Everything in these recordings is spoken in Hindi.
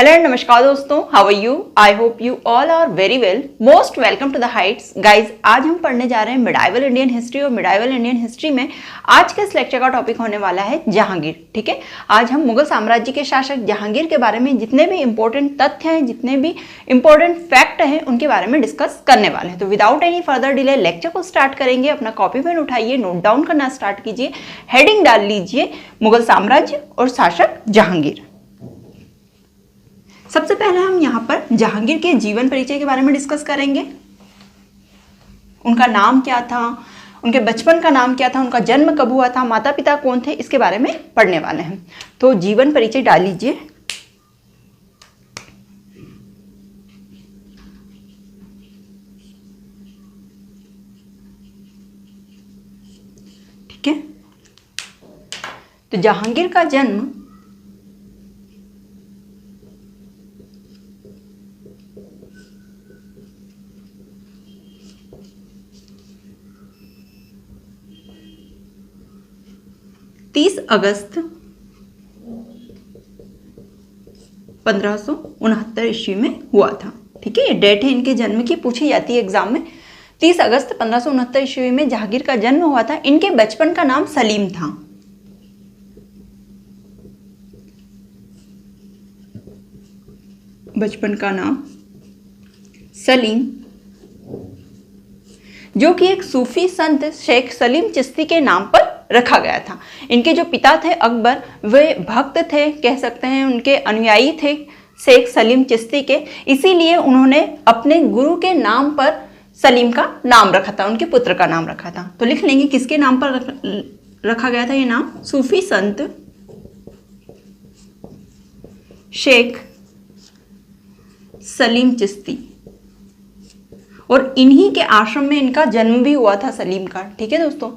हेलो एंड नमस्कार दोस्तों, how are you? I hope you all are very well. Most welcome to the heights. Guys, आज हम पढ़ने जा रहे हैं मिडाइवल इंडियन हिस्ट्री और मिडाइवल इंडियन हिस्ट्री में आज के इस लेक्चर का टॉपिक होने वाला है जहांगीर। ठीक है, आज हम मुगल साम्राज्य के शासक जहांगीर के बारे में जितने भी इंपॉर्टेंट तथ्य हैं, जितने भी इंपॉर्टेंट फैक्ट हैं, उनके बारे में डिस्कस करने वाले हैं। तो without any further delay lecture को स्टार्ट करेंगे। अपना कॉपी पेन उठाइए, नोट डाउन करना स्टार्ट कीजिए, हेडिंग डाल लीजिए मुगल साम्राज्य और शासक जहांगीर। सबसे पहले हम यहाँ पर जहांगीर के जीवन परिचय के बारे में डिस्कस करेंगे। उनका नाम क्या था, उनके बचपन का नाम क्या था, उनका जन्म कब हुआ था, माता पिता कौन थे, इसके बारे में पढ़ने वाले हैं। तो जीवन परिचय डाल लीजिए। ठीक है, तो जहांगीर का जन्म 30 अगस्त 1569 ईस्वी में हुआ था। ठीक है, ये डेट है इनके जन्म की, पूछी जाती है एग्जाम में। 30 अगस्त 1569 ईस्वी में जहांगीर का जन्म हुआ था। इनके बचपन का नाम सलीम था। बचपन का नाम सलीम, जो कि एक सूफी संत शेख सलीम चिश्ती के नाम पर रखा गया था। इनके जो पिता थे अकबर, वे भक्त थे, कह सकते हैं उनके अनुयायी थे शेख सलीम चिश्ती के। इसीलिए उन्होंने अपने गुरु के नाम पर सलीम का नाम रखा था, उनके पुत्र का नाम रखा था। तो लिख लेंगे किसके नाम पर रखा गया था ये नाम? सूफी संत शेख सलीम चिश्ती। और इन्हीं के आश्रम में इनका जन्म भी हुआ था सलीम का। ठीक है दोस्तों,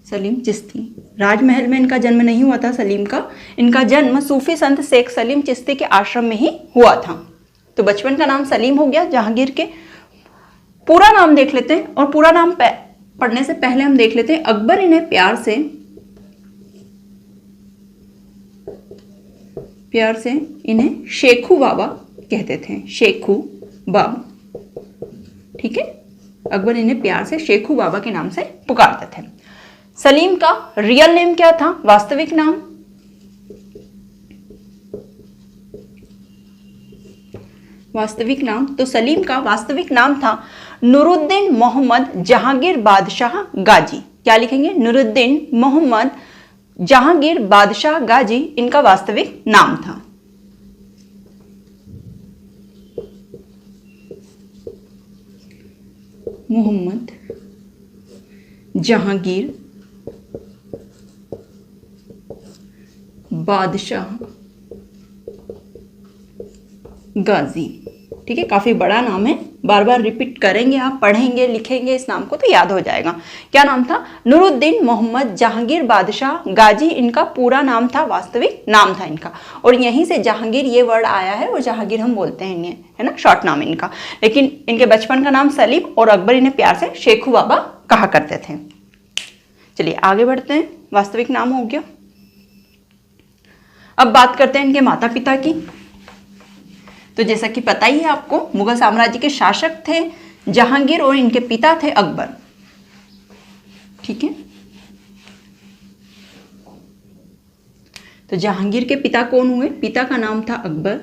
सलीम चिश्ती, राजमहल में इनका जन्म नहीं हुआ था सलीम का। इनका जन्म सूफी संत शेख सलीम चिश्ती के आश्रम में ही हुआ था। तो बचपन का नाम सलीम हो गया जहांगीर के। पूरा नाम देख लेते हैं, और पूरा नाम पढ़ने से पहले हम देख लेते हैं अकबर इन्हें प्यार से इन्हें शेखू बाबा कहते थे। शेखू बाबा, ठीक है, अकबर इन्हें प्यार से शेखू बाबा के नाम से पुकारते थे। सलीम का रियल नेम क्या था, वास्तविक नाम? वास्तविक नाम, तो सलीम का वास्तविक नाम था नूरुद्दीन मोहम्मद जहांगीर बादशाह गाजी। क्या लिखेंगे? नूरुद्दीन मोहम्मद जहांगीर बादशाह गाजी इनका वास्तविक नाम था। मोहम्मद जहांगीर बादशाह गाजी। ठीक है, काफी बड़ा नाम है, बार बार रिपीट करेंगे, आप पढ़ेंगे लिखेंगे इस नाम को तो याद हो जाएगा। क्या नाम था? नूरुद्दीन मोहम्मद जहांगीर बादशाह गाजी इनका पूरा नाम था, वास्तविक नाम था इनका। और यहीं से जहांगीर ये वर्ड आया है, और जहांगीर हम बोलते हैं इन्हें, है ना, शॉर्ट नाम इनका। लेकिन इनके बचपन का नाम सलीम, और अकबर इन्हें प्यार से शेखू बाबा कहा करते थे। चलिए आगे बढ़ते हैं, वास्तविक नाम हो गया। अब बात करते हैं इनके माता पिता की। तो जैसा कि पता ही है आपको, मुगल साम्राज्य के शासक थे जहांगीर और इनके पिता थे अकबर। ठीक है, तो जहांगीर के पिता कौन हुए? पिता का नाम था अकबर।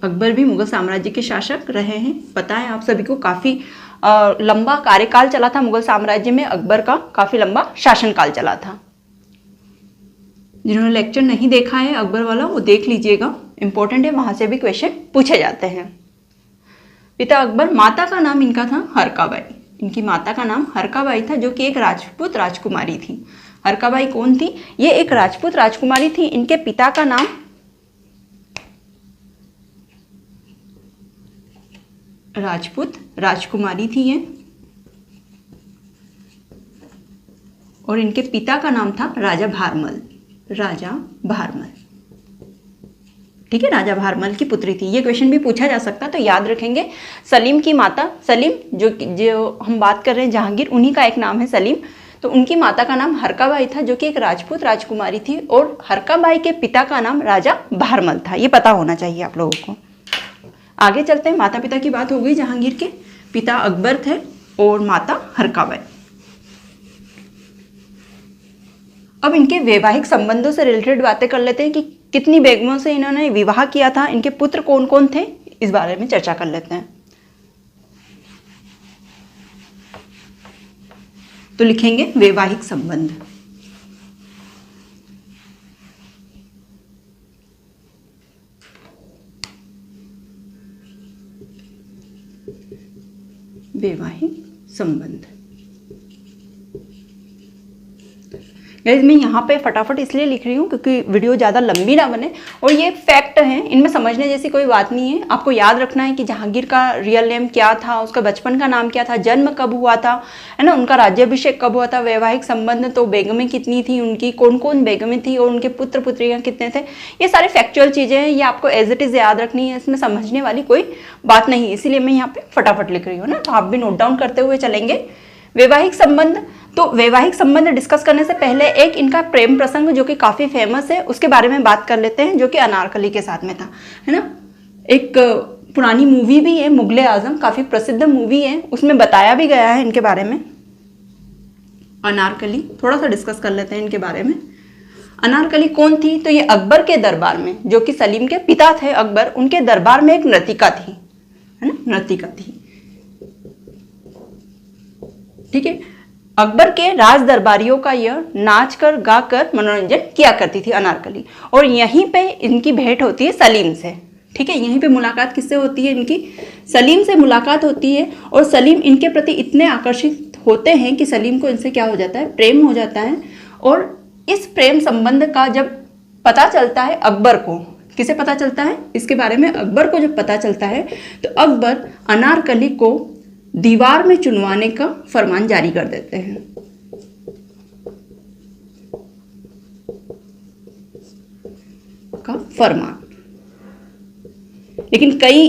अकबर भी मुगल साम्राज्य के शासक रहे हैं, पता है आप सभी को। काफी लंबा कार्यकाल चला था मुगल साम्राज्य में, अकबर का काफी लंबा शासनकाल चला था। जिन्होंने लेक्चर नहीं देखा है अकबर वाला, वो देख लीजिएगा, इंपॉर्टेंट है, वहां से भी क्वेश्चन पूछे जाते हैं। पिता अकबर, माता का नाम इनका था हरकाबाई। इनकी माता का नाम हरकाबाई था, जो कि एक राजपूत राजकुमारी थी। हरकाबाई कौन थी? ये एक राजपूत राजकुमारी थी। इनके पिता का नाम राजपूत राजकुमारी थी ये, और इनके पिता का नाम था राजा भारमल। राजा भारमल, ठीक है, राजा भारमल की पुत्री थी। ये क्वेश्चन भी पूछा जा सकता, तो याद रखेंगे। सलीम की माता, सलीम जो हम बात कर रहे हैं जहांगीर, उन्हीं का एक नाम है सलीम। तो उनकी माता का नाम हरकाबाई था, जो कि एक राजपूत राजकुमारी थी, और हरकाबाई के पिता का नाम राजा भारमल था। ये पता होना चाहिए आप लोगों को। आगे चलते हैं। माता पिता की बात हो गई। जहांगीर के पिता अकबर थे और माता हरकाबाई। अब इनके वैवाहिक संबंधों से रिलेटेड बातें कर लेते हैं कि कितनी बेगमों से इन्होंने विवाह किया था, इनके पुत्र कौन कौन थे, इस बारे में चर्चा कर लेते हैं। तो लिखेंगे वैवाहिक संबंध। वैवाहिक संबंध। गाइस मैं यहाँ पे फटाफट इसलिए लिख रही हूँ क्योंकि वीडियो ज़्यादा लंबी ना बने, और ये फैक्ट हैं, इनमें समझने जैसी कोई बात नहीं है। आपको याद रखना है कि जहांगीर का रियल नेम क्या था, उसका बचपन का नाम क्या था, जन्म कब हुआ था, है ना, उनका राज्याभिषेक कब हुआ था, वैवाहिक संबंध तो बेगमें कितनी थी उनकी, कौन कौन बेगमें थी, और उनके पुत्र पुत्रियाँ कितने थे। ये सारे फैक्चुअल चीज़ें हैं, ये आपको एज इट इज़ याद रखनी है, इसमें समझने वाली कोई बात नहीं, इसीलिए मैं यहाँ पे फटाफट लिख रही हूँ ना, तो आप भी नोट डाउन करते हुए चलेंगे। वैवाहिक संबंध। तो वैवाहिक संबंध डिस्कस करने से पहले एक इनका प्रेम प्रसंग जो कि काफी फेमस है उसके बारे में बात कर लेते हैं, जो कि अनारकली के साथ में था, है ना। एक पुरानी मूवी भी है मुगले आजम, काफी प्रसिद्ध मूवी है, उसमें बताया भी गया है इनके बारे में। अनारकली थोड़ा सा डिस्कस कर लेते हैं इनके बारे में। अनारकली कौन थी? तो ये अकबर के दरबार में, जो कि सलीम के पिता थे अकबर, उनके दरबार में एक नर्तिका थी, है ना, नर्तिका थी। ठीक है। अकबर के राज दरबारियों का यह नाच कर गा कर मनोरंजन किया करती थी अनारकली, और यहीं पे इनकी भेंट होती है सलीम से। ठीक है, यहीं पे मुलाकात किससे होती है इनकी? सलीम से मुलाकात होती है, और सलीम इनके प्रति इतने आकर्षित होते हैं कि सलीम को इनसे क्या हो जाता है, प्रेम हो जाता है। और इस प्रेम संबंध का जब पता चलता है अकबर को, किसे पता चलता है इसके बारे में? अकबर को जब पता चलता है तो अकबर अनारकली को दीवार में चुनवाने का फरमान जारी कर देते हैं। का फरमान। लेकिन कई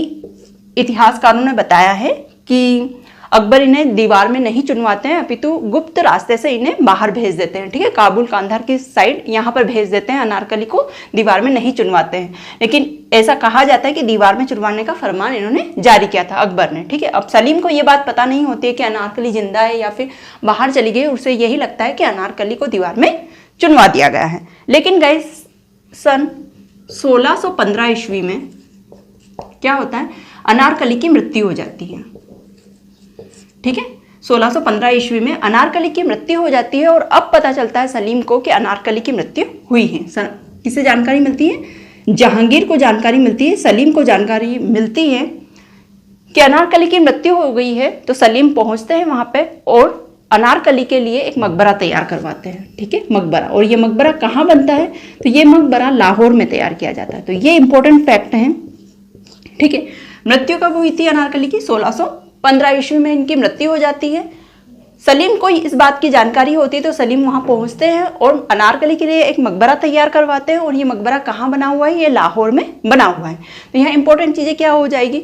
इतिहासकारों ने बताया है कि अकबर इन्हें दीवार में नहीं चुनवाते हैं, अपितु गुप्त रास्ते से इन्हें बाहर भेज देते हैं। ठीक है, काबुल कांधार की साइड यहाँ पर भेज देते हैं, अनारकली को दीवार में नहीं चुनवाते हैं। लेकिन ऐसा कहा जाता है कि दीवार में चुनवाने का फरमान इन्होंने जारी किया था अकबर ने। ठीक है, अब सलीम को ये बात पता नहीं होती है कि अनारकली जिंदा है या फिर बाहर चली गई, उसे यही लगता है कि अनारकली को दीवार में चुनवा दिया गया है। लेकिन गाइस सन 1615 ईस्वी में क्या होता है, अनारकली की मृत्यु हो जाती है। ठीक है, 1615 ईस्वी में अनारकली की मृत्यु हो जाती है, और अब पता चलता है सलीम को कि अनारकली की मृत्यु हुई है। किसे जानकारी मिलती है? जहांगीर को जानकारी मिलती है, सलीम को जानकारी मिलती है कि अनारकली की मृत्यु हो गई है। तो सलीम पहुंचते हैं वहां पे और अनारकली के लिए एक मकबरा तैयार करवाते हैं। ठीक है, मकबरा। और ये मकबरा कहाँ बनता है? तो ये मकबरा लाहौर में तैयार किया जाता है। तो ये इंपॉर्टेंट फैक्ट है। ठीक है, मृत्यु कब हुई थी अनारकली की? 1615 ईस्वी में इनकी मृत्यु हो जाती है। सलीम को इस बात की जानकारी होती है, तो सलीम वहां पहुंचते हैं और अनारकली के लिए एक मकबरा तैयार करवाते हैं। और ये मकबरा कहाँ बना हुआ है? ये लाहौर में बना हुआ है। तो यहाँ इंपॉर्टेंट चीजें क्या हो जाएगी?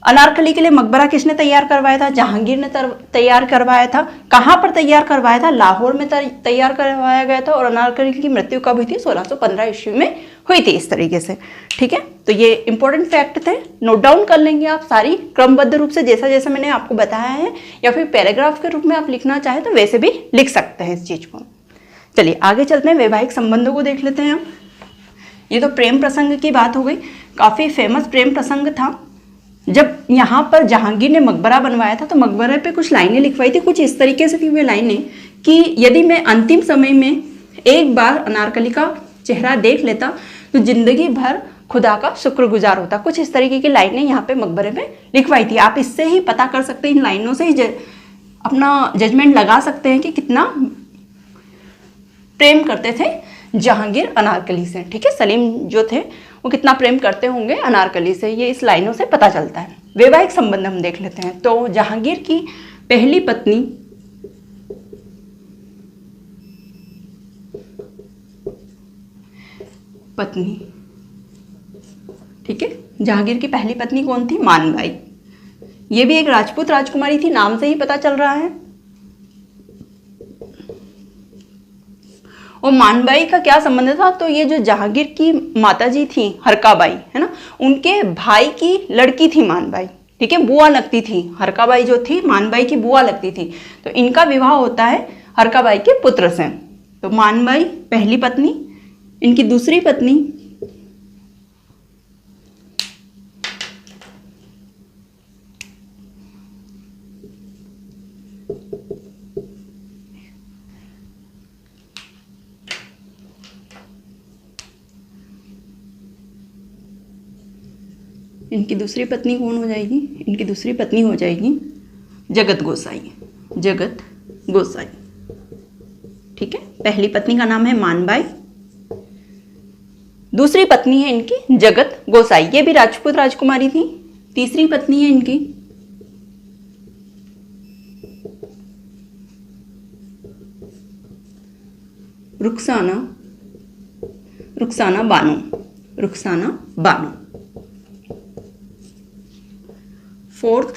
अनारकली के लिए मकबरा किसने तैयार करवाया था? जहांगीर ने तैयार करवाया था। कहाँ पर तैयार करवाया था? लाहौर में तैयार करवाया गया था। और अनारकली की मृत्यु कब हुई थी? 1615 ईस्वी में हुई थी, इस तरीके से। ठीक है, तो ये इंपॉर्टेंट फैक्ट थे, नोट डाउन कर लेंगे आप सारी क्रमबद्ध रूप से, जैसा जैसा मैंने आपको बताया है, या फिर पैराग्राफ के रूप में आप लिखना चाहे तो वैसे भी लिख सकते हैं इस चीज को। चलिए आगे चलते हैं, वैवाहिक संबंधों को देख लेते हैं हम। ये तो प्रेम प्रसंग की बात हो गई, काफी फेमस प्रेम प्रसंग था। जब यहाँ पर जहांगीर ने मकबरा बनवाया था तो मकबरे पे कुछ लाइनें लिखवाई थी, कुछ इस तरीके से थी वे लाइनें कि यदि मैं अंतिम समय में एक बार अनारकली का चेहरा देख लेता तो जिंदगी भर खुदा का शुक्रगुजार होता। कुछ इस तरीके की लाइनें यहाँ पे मकबरे में लिखवाई थी। आप इससे ही पता कर सकते हैं, इन लाइनों से ही अपना जजमेंट लगा सकते हैं कि कितना प्रेम करते थे जहांगीर अनारकली से। ठीक है, सलीम जो थे वो कितना प्रेम करते होंगे अनारकली से, ये इस लाइनों से पता चलता है। वैवाहिक संबंध हम देख लेते हैं। तो जहांगीर की पहली पत्नी, ठीक है, जहांगीर की पहली पत्नी कौन थी? मानबाई। ये भी एक राजपूत राजकुमारी थी, नाम से ही पता चल रहा है। और मानबाई का क्या संबंध था, तो ये जो जहांगीर की माता जी थी हरकाबाई, है ना, उनके भाई की लड़की थी मानबाई, ठीक है, बुआ लगती थी। हरकाबाई जो थी मानबाई की बुआ लगती थी, तो इनका विवाह होता है हरकाबाई के पुत्र से। तो मानबाई पहली पत्नी, इनकी दूसरी पत्नी कौन हो जाएगी, इनकी दूसरी पत्नी हो जाएगी जगत गोसाई, जगत गोसाई, ठीक है। पहली पत्नी का नाम है मानबाई, दूसरी पत्नी है इनकी जगत गोसाई, ये भी राजपूत राजकुमारी थी। तीसरी पत्नी है इनकी रुखसाना, रुखसाना बानो, रुखसाना बानो। फोर्थ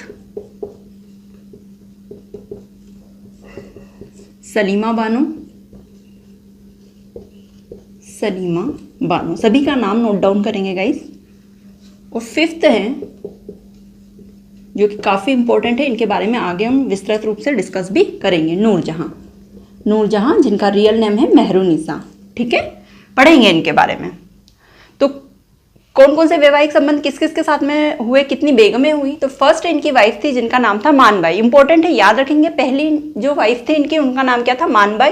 सलीमा बानो, सलीमा बानो, सभी का नाम नोट डाउन करेंगे गाइस। और फिफ्थ है जो कि काफ़ी इंपॉर्टेंट है, इनके बारे में आगे हम विस्तृत रूप से डिस्कस भी करेंगे, नूरजहां, नूरजहां जिनका रियल नेम है मेहरुनिसा, ठीक है, पढ़ेंगे इनके बारे में। तो कौन कौन से वैवाहिक संबंध किस किस के साथ में हुए, कितनी बेगमें हुई, तो फर्स्ट इनकी वाइफ थी जिनका नाम था मानबाई, इंपॉर्टेंट है, याद रखेंगे। पहली जो वाइफ थी इनकी, उनका नाम क्या था, मानबाई।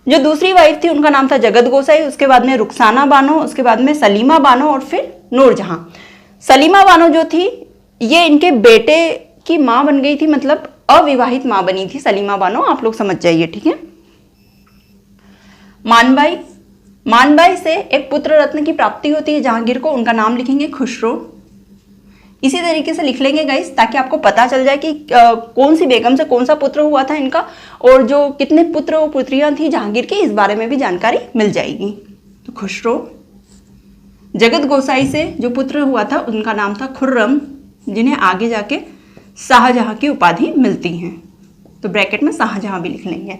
जो दूसरी वाइफ थी उनका नाम था जगत गोसाई, उसके बाद में रुखसाना बानो, उसके बाद में सलीमा बानो और फिर नूरजहां। सलीमा बानो जो थी ये इनके बेटे की माँ बन गई थी, मतलब अविवाहित माँ बनी थी सलीमा बानो, आप लोग समझ जाइए, ठीक है। मानबाई, मानबाई से एक पुत्र रत्न की प्राप्ति होती है जहांगीर को, उनका नाम लिखेंगे खुसरो। इसी तरीके से लिख लेंगे गाइस ताकि आपको पता चल जाए कि कौन सी बेगम से कौन सा पुत्र हुआ था इनका, और जो कितने पुत्र और पुत्रियां थी जहांगीर की, इस बारे में भी जानकारी मिल जाएगी। तो खुसरो। जगत गोसाई से जो पुत्र हुआ था उनका नाम था खुर्रम, जिन्हें आगे जाके शाहजहां की उपाधि मिलती है, तो ब्रैकेट में शाहजहां भी लिख लेंगे।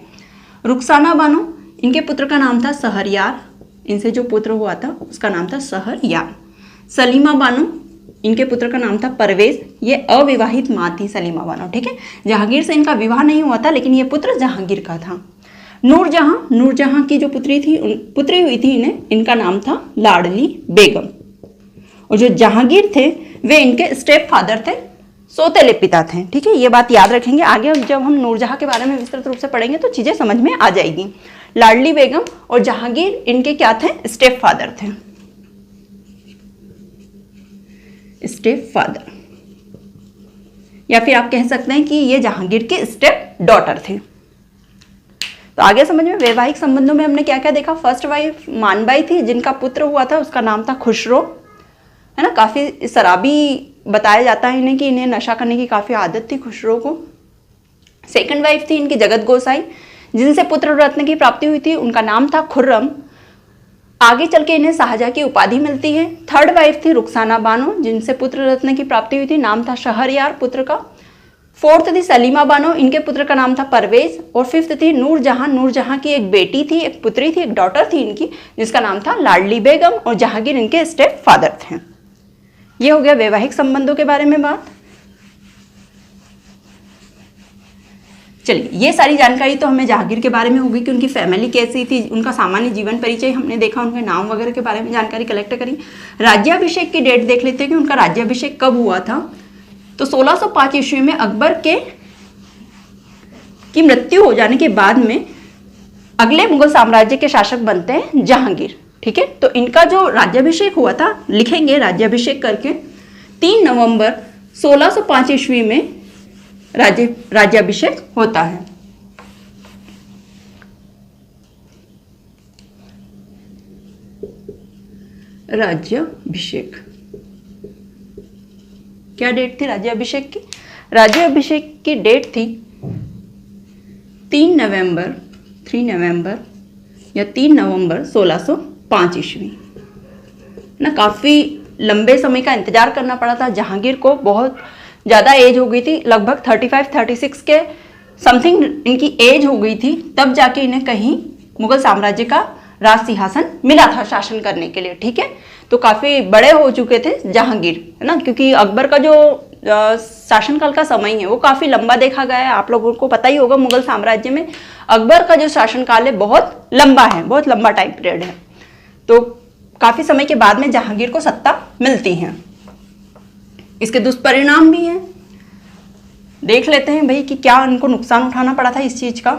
रुखसाना बानो, इनके पुत्र का नाम था सहरयार, इनसे जो पुत्र हुआ था उसका नाम था सहरयार। सलीमा बानो, इनके पुत्र का नाम था परवेज, ये अविवाहित माँ थी सलीमा बानो, ठीक है। जहांगीर से इनका विवाह नहीं हुआ था, लेकिन ये पुत्र जहांगीर का था। नूरजहां, नूरजहां की जो पुत्री हुई थी इन्हें, इनका नाम था लाडली बेगम। और जो जहांगीर थे वे इनके स्टेप फादर थे, सौतेले पिता थे, ठीक है। ये बात याद रखेंगे, आगे जब हम नूरजहां के बारे में विस्तृत रूप से पढ़ेंगे तो चीजें समझ में आ जाएगी। लाडली बेगम और जहांगीर इनके क्या थे, स्टेप फादर थे, स्टेप फादर, या फिर आप कह सकते हैं कि ये जहांगीर के स्टेप डॉटर थे। तो आगे समझ में, वैवाहिक संबंधों में हमने क्या क्या देखा। फर्स्ट वाइफ मानबाई थी जिनका पुत्र हुआ था, उसका नाम था खुसरो, है ना, काफी शराबी बताया जाता है इन्हें कि इन्हें नशा करने की काफी आदत थी खुसरो को। सेकंड वाइफ थी इनकी जगत गोसाई, जिनसे पुत्र रत्न की प्राप्ति हुई थी, उनका नाम था खुर्रम, आगे चल के इन्हें शाहजहां की उपाधि मिलती है। थर्ड वाइफ थी रुखसाना बानो, जिनसे पुत्र रत्न की प्राप्ति हुई थी, नाम था शहरयार पुत्र का। फोर्थ थी सलीमा बानो, इनके पुत्र का नाम था परवेज। और फिफ्थ थी नूरजहां, नूरजहां की एक बेटी थी, एक पुत्री थी, एक डॉटर थी इनकी, जिसका नाम था लाडली बेगम, और जहांगीर इनके स्टेप फादर थे। ये हो गया वैवाहिक संबंधों के बारे में बात। चलिए, ये सारी जानकारी तो हमें जहांगीर के बारे में होगी कि उनकी फैमिली कैसी थी, उनका सामान्य जीवन परिचय हमने देखा, उनके नाम वगैरह के बारे में जानकारी कलेक्ट करी। राज्याभिषेक की डेट देख लेते हैं कि उनका राज्याभिषेक कब हुआ था। तो 1605 ईस्वी में अकबर की मृत्यु हो जाने के बाद में अगले मुगल साम्राज्य के शासक बनते हैं जहांगीर, ठीक है। तो इनका जो राज्याभिषेक हुआ था, लिखेंगे राज्याभिषेक करके, 3 नवंबर 1605 ईस्वी में राज्याभिषेक होता है। राज्याभिषेक, क्या डेट थी राज्याभिषेक की? राज्याभिषेक की डेट थी 3 नवंबर या 3 नवंबर 1605 ईस्वी ना। काफ़ी लंबे समय का इंतजार करना पड़ा था जहांगीर को, बहुत ज़्यादा एज हो गई थी, लगभग 35-36 के समथिंग इनकी एज हो गई थी, तब जाके इन्हें कहीं मुगल साम्राज्य का राज सिंहासन मिला था शासन करने के लिए, ठीक है। तो काफी बड़े हो चुके थे जहांगीर, है ना, क्योंकि अकबर का जो शासनकाल का समय है वो काफी लंबा देखा गया है। आप लोगों को पता ही होगा मुगल साम्राज्य में अकबर का जो शासनकाल है बहुत लंबा है, बहुत लंबा टाइम पीरियड है। तो काफी समय के बाद में जहांगीर को सत्ता मिलती है। इसके दुष्परिणाम भी हैं, देख लेते हैं भाई कि क्या उनको नुकसान उठाना पड़ा था इस चीज का।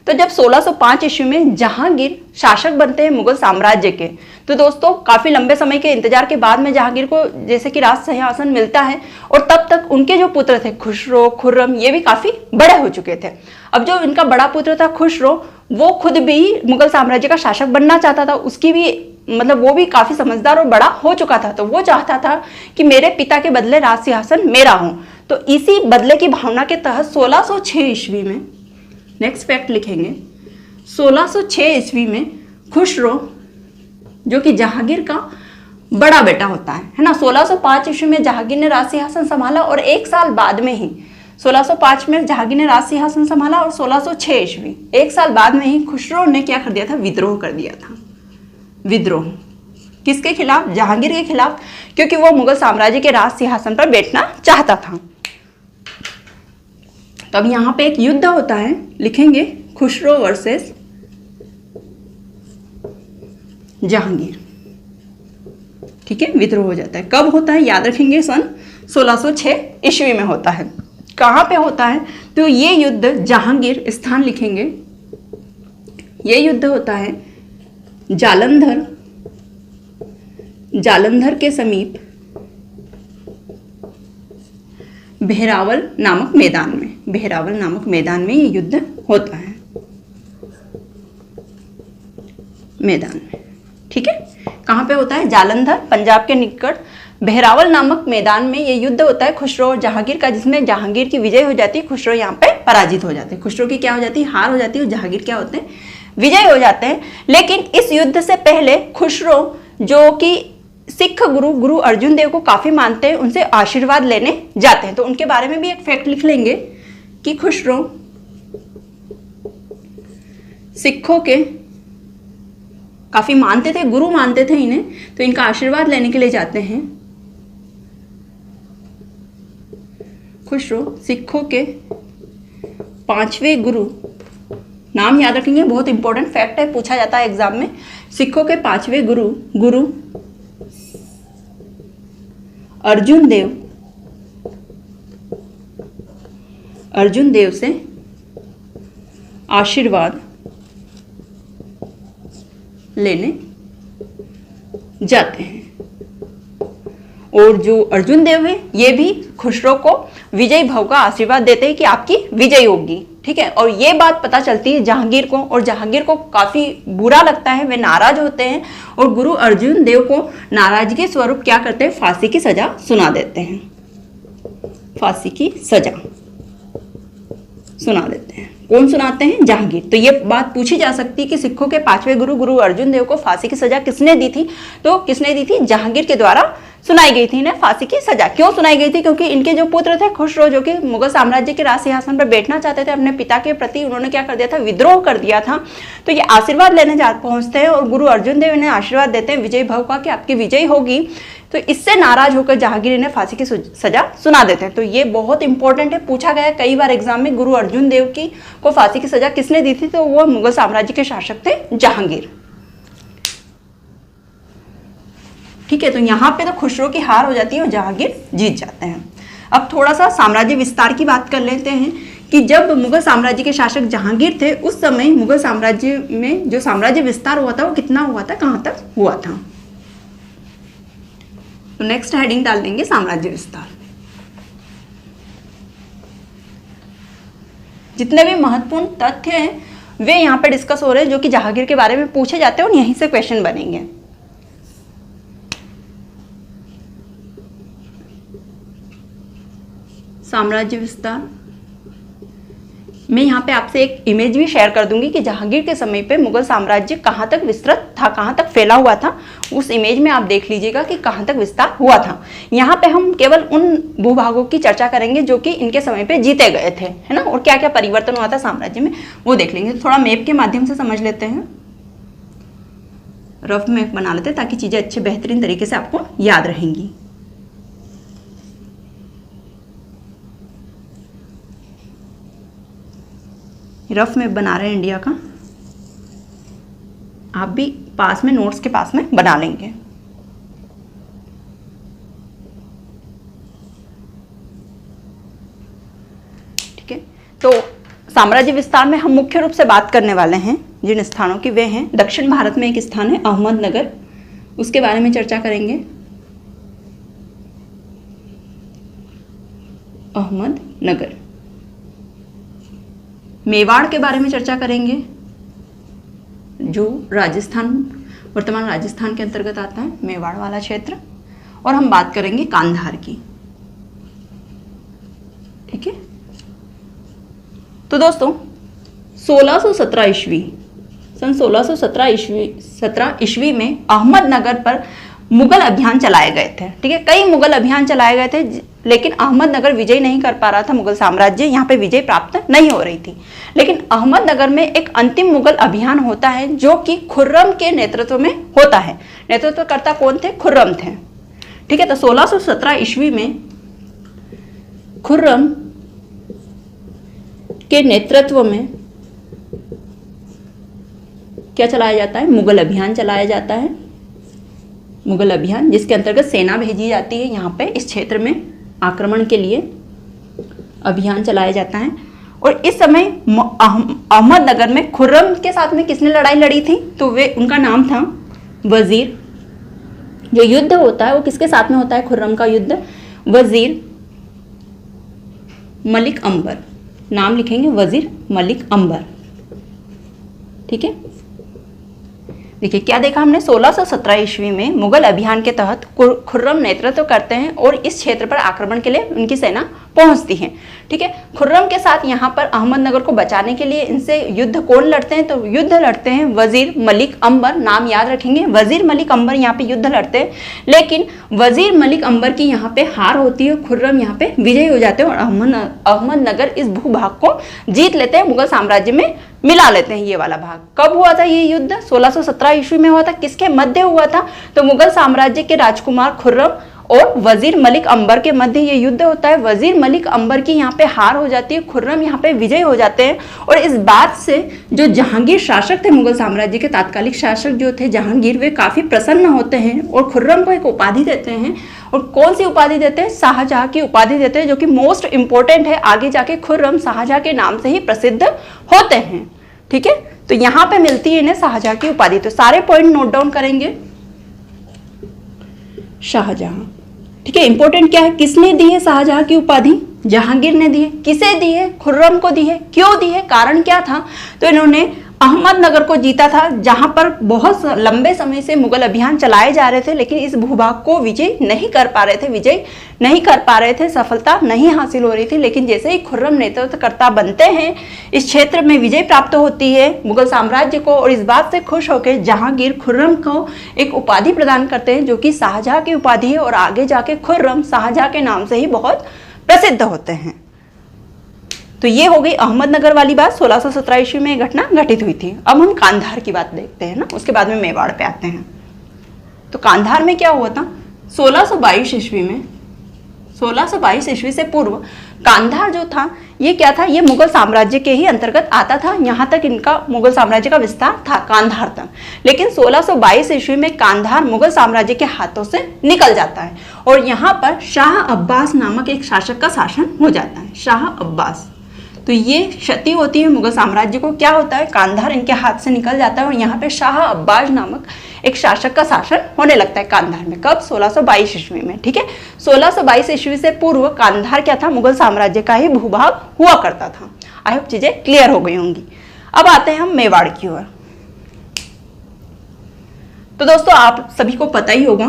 तो जब 1605 ईस्वी में जहांगीर शासक बनते हैं मुगल साम्राज्य के, तो दोस्तों काफी लंबे समय के इंतजार के बाद में जहांगीर को जैसे कि राज सिंहासन मिलता है, और तब तक उनके जो पुत्र थे खुसरो, खुर्रम, ये भी काफी बड़े हो चुके थे। अब जो इनका बड़ा पुत्र था खुसरो, वो खुद भी मुगल साम्राज्य का शासक बनना चाहता था। उसकी भी मतलब वो भी काफी समझदार और बड़ा हो चुका था, तो वो चाहता था कि मेरे पिता के बदले राज सिंहासन मेरा हो। तो इसी बदले की भावना के तहत 1606 ईस्वी में, नेक्स्ट फैक्ट लिखेंगे, 1606 ईस्वी में खुसरो जो कि जहांगीर का बड़ा बेटा होता है ना। 1605 ईस्वी में जहांगीर ने राज सिंहासन संभाला, और एक साल बाद में ही 1605 में जहांगीर ने राज सिंहासन संभाला, और 1606 ईस्वी एक साल बाद में ही खुसरो ने क्या कर दिया था, विद्रोह कर दिया था। विद्रोह किसके खिलाफ? जहांगीर के खिलाफ, क्योंकि वो मुगल साम्राज्य के राज सिंहासन पर बैठना चाहता था। तो अब यहां पे एक युद्ध होता है, लिखेंगे खुसरो वर्सेस जहांगीर, ठीक है। विद्रोह हो जाता है, कब होता है याद रखेंगे, सन 1606 ईस्वी में होता है। कहां पे होता है? तो ये युद्ध जहांगीर, स्थान लिखेंगे, ये युद्ध होता है जालंधर, जालंधर के समीप बहरावल नामक मैदान में, बहरावल नामक मैदान में ये युद्ध होता है, मैदान में, ठीक है। कहाँ पे होता है? जालंधर, पंजाब के निकट बहरावल नामक मैदान में ये युद्ध होता है खुसरो और जहांगीर का, जिसमें जहांगीर की विजय हो जाती है, खुसरो यहाँ पे पराजित हो जाते हैं। खुसरो की क्या हो जाती है? हार हो जाती है, और जहांगीर क्या होते हैं? विजय हो जाते हैं। लेकिन इस युद्ध से पहले खुसरो, जो कि सिख गुरु अर्जुन देव को काफी मानते हैं, उनसे आशीर्वाद लेने जाते हैं। तो उनके बारे में भी एक फैक्ट लिख लेंगे कि खुसरो सिखों के काफी मानते थे, गुरु मानते थे इन्हें, तो इनका आशीर्वाद लेने के लिए जाते हैं। खुसरो सिखों के 5वें गुरु, नाम याद रखेंगे, बहुत इंपॉर्टेंट फैक्ट है, पूछा जाता है एग्जाम में। सिखों के 5वें गुरु अर्जुन देव से आशीर्वाद लेने जाते हैं। और जो अर्जुन देव है, ये भी खुसरो को विजय भव का आशीर्वाद देते हैं कि आपकी विजय होगी, ठीक है। और ये बात पता चलती है जहांगीर को, और जहांगीर को काफी बुरा लगता है, वे नाराज होते हैं, और गुरु अर्जुन देव को नाराजगी स्वरूप क्या करते हैं? फांसी की सजा सुना देते हैं, फांसी की सजा सुना देते हैं। कौन सुनाते हैं? जहांगीर। तो ये बात पूछी जा सकती है कि सिखों के 5वें गुरु अर्जुन देव को फांसी की सजा किसने दी थी? तो किसने दी थी? जहांगीर के द्वारा सुनाई गई थी इन्हें फांसी की सजा। क्यों सुनाई गई थी? क्योंकि इनके जो पुत्र थे खुसरो, जो कि मुगल साम्राज्य के राज सिंहासन पर बैठना चाहते थे, अपने पिता के प्रति उन्होंने क्या कर दिया था? विद्रोह कर दिया था। तो ये आशीर्वाद लेने पहुंचते हैं, और गुरु अर्जुन देव इन्हें आशीर्वाद देते हैं विजय भव का कि आपकी विजय होगी। तो इससे नाराज होकर जहांगीर इन्हें फांसी की सजा सुना देते हैं। तो ये बहुत इंपॉर्टेंट है, पूछा गया कई बार एग्जाम में, गुरु अर्जुन देव की को फांसी की सजा किसने दी थी? तो वो मुगल साम्राज्य के शासक थे जहांगीर, ठीक है। तो यहाँ पे तो खुसरो की हार हो जाती है और जहांगीर जीत जाते हैं। अब थोड़ा सा साम्राज्य विस्तार की बात कर लेते हैं कि जब मुगल साम्राज्य के शासक जहांगीर थे, उस समय मुगल साम्राज्य में जो साम्राज्य विस्तार हुआ था वो कितना हुआ था, कहाँ तक हुआ था? तो नेक्स्ट हेडिंग डाल देंगे साम्राज्य विस्तार। जितने भी महत्वपूर्ण तथ्य हैं वे यहाँ पे डिस्कस हो रहे हैं, जो कि जहांगीर के बारे में पूछे जाते हैं, और यहीं से क्वेश्चन बनेंगे। साम्राज्य विस्तार मैं यहाँ पे आपसे एक इमेज भी शेयर कर दूंगी कि जहांगीर के समय पे मुगल साम्राज्य कहाँ तक विस्तृत था, कहाँ तक फैला हुआ था। उस इमेज में आप देख लीजिएगा कि कहाँ तक विस्तार हुआ था। यहाँ पे हम केवल उन भूभागों की चर्चा करेंगे जो कि इनके समय पे जीते गए थे, है ना, और क्या क्या परिवर्तन हुआ था साम्राज्य में, वो देख लेंगे। थोड़ा मैप के माध्यम से समझ लेते हैं। रफ में बना लेते हैं ताकि चीज़ें अच्छे बेहतरीन तरीके से आपको याद रहेंगी। रफ में बना रहे हैं इंडिया का, आप भी पास में नोट्स के पास में बना लेंगे। ठीक है, तो साम्राज्य विस्तार में हम मुख्य रूप से बात करने वाले हैं जिन स्थानों की, वे हैं दक्षिण भारत में एक स्थान है अहमदनगर, उसके बारे में चर्चा करेंगे। अहमदनगर। मेवाड़ के बारे में चर्चा करेंगे, जो राजस्थान, वर्तमान राजस्थान के अंतर्गत आता है, मेवाड़ वाला क्षेत्र। और हम बात करेंगे कांधार की। ठीक है, तो दोस्तों 1617 ईस्वी, सन 1617 ईस्वी में अहमदनगर पर मुगल अभियान चलाए गए थे। ठीक है, कई मुगल अभियान चलाए गए थे, लेकिन अहमदनगर विजय नहीं कर पा रहा था। मुगल साम्राज्य यहाँ पे विजय प्राप्त नहीं हो रही थी। लेकिन अहमदनगर में एक अंतिम मुगल अभियान होता है जो कि खुर्रम के नेतृत्व में होता है। नेतृत्वकर्ता कौन थे? खुर्रम थे। ठीक है, तो 1617 ईस्वी में खुर्रम के नेतृत्व में क्या चलाया जाता है? मुगल अभियान चलाया जाता है। मुगल अभियान जिसके अंतर्गत सेना भेजी जाती है यहाँ पे इस क्षेत्र में आक्रमण के लिए अभियान चलाया जाता है। और इस समय अहमदनगर में खुर्रम के साथ में किसने लड़ाई लड़ी थी? तो वे, उनका नाम था वजीर। जो युद्ध होता है वो किसके साथ में होता है? खुर्रम का युद्ध वजीर मलिक अंबर, नाम लिखेंगे वजीर मलिक अंबर। ठीक है, देखिए क्या देखा हमने, 1617 ईस्वी में मुगल अभियान के तहत खुर्रम नेतृत्व करते हैं और इस क्षेत्र पर आक्रमण के लिए उनकी सेना पहुंचती है। ठीक है, खुर्रम के साथ यहाँ पर अहमदनगर को बचाने के लिए इनसे युद्ध कौन लड़ते हैं? तो युद्ध लड़ते हैं वजीर मलिक अंबर, नाम याद रखेंगे, वजीर मलिक अंबर यहाँ पे युद्ध लड़ते हैं। लेकिन वजीर मलिक अंबर की यहाँ पे हार होती है, खुर्रम यहाँ पे विजयी हो जाते हैं और अहमदनगर इस भूभाग को जीत लेते हैं, मुगल साम्राज्य में मिला लेते हैं। ये वाला भाग कब हुआ था? ये युद्ध 1617 ईस्वी में हुआ था। किसके मध्य हुआ था? तो मुगल साम्राज्य के राजकुमार खुर्रम और वजीर मलिक अंबर के मध्य ये युद्ध होता है। वजीर मलिक अंबर की यहाँ पे हार हो जाती है, खुर्रम यहाँ पे विजय हो जाते हैं। और इस बात से जो जहांगीर शासक थे, मुगल साम्राज्य के तात्कालिक शासक जो थे जहांगीर, वे काफी प्रसन्न होते हैं और खुर्रम को एक उपाधि देते हैं। और कौन सी उपाधि देते हैं? शाहजहां की उपाधि देते हैं, जो कि मोस्ट इंपॉर्टेंट है। आगे जाके खुर्रम शाहजहां के नाम से ही प्रसिद्ध होते हैं। ठीक है, तो यहाँ पे मिलती है इन्हें शाहजहां की उपाधि। तो सारे पॉइंट नोट डाउन करेंगे। शाहजहां, ठीक है, इंपॉर्टेंट क्या है? किसने दी है शाहजहां की उपाधि? जहांगीर ने दी है। किसे दी है? खुर्रम को दी है। क्यों दी है? कारण क्या था? तो इन्होंने अहमदनगर को जीता था, जहां पर बहुत लंबे समय से मुगल अभियान चलाए जा रहे थे, लेकिन इस भूभाग को विजय नहीं कर पा रहे थे, सफलता नहीं हासिल हो रही थी। लेकिन जैसे ही खुर्रम नेतृत्वकर्ता बनते हैं, इस क्षेत्र में विजय प्राप्त होती है मुगल साम्राज्य को, और इस बात से खुश होकर जहांगीर खुर्रम को एक उपाधि प्रदान करते हैं जो कि शाहजहां की उपाधि है। और आगे जाके खुर्रम शाहजहां के नाम से ही बहुत प्रसिद्ध होते हैं। तो ये हो गई अहमदनगर वाली बात। 1617 ईस्वी में घटना घटित हुई थी। अब हम कांधार की बात देखते हैं ना, उसके बाद में मेवाड़ पे आते हैं। तो कांधार में क्या हुआ था? 1622 ईस्वी में, 1622 ईस्वी से पूर्व कांधार जो था ये क्या था? ये मुगल साम्राज्य के ही अंतर्गत आता था। यहाँ तक इनका मुगल साम्राज्य का विस्तार था, कांधार तक। लेकिन 1622 ईस्वी में कांधार मुगल साम्राज्य के हाथों से निकल जाता है और यहाँ पर शाह अब्बास नामक एक शासक का शासन हो जाता है, शाह अब्बास। तो ये क्षति होती है मुगल साम्राज्य को। क्या होता है? कांधार इनके हाथ से निकल जाता है और यहाँ पे शाह अब्बास नामक एक शासक का शासन होने लगता है कांधार में। कब? 1622 ईस्वी में। ठीक है, 1622 ईस्वी से पूर्व कांधार क्या था? मुगल साम्राज्य का ही भूभाग हुआ करता था। आई होप चीजें क्लियर हो गई होंगी। अब आते हैं हम मेवाड़ की ओर। तो दोस्तों आप सभी को पता ही होगा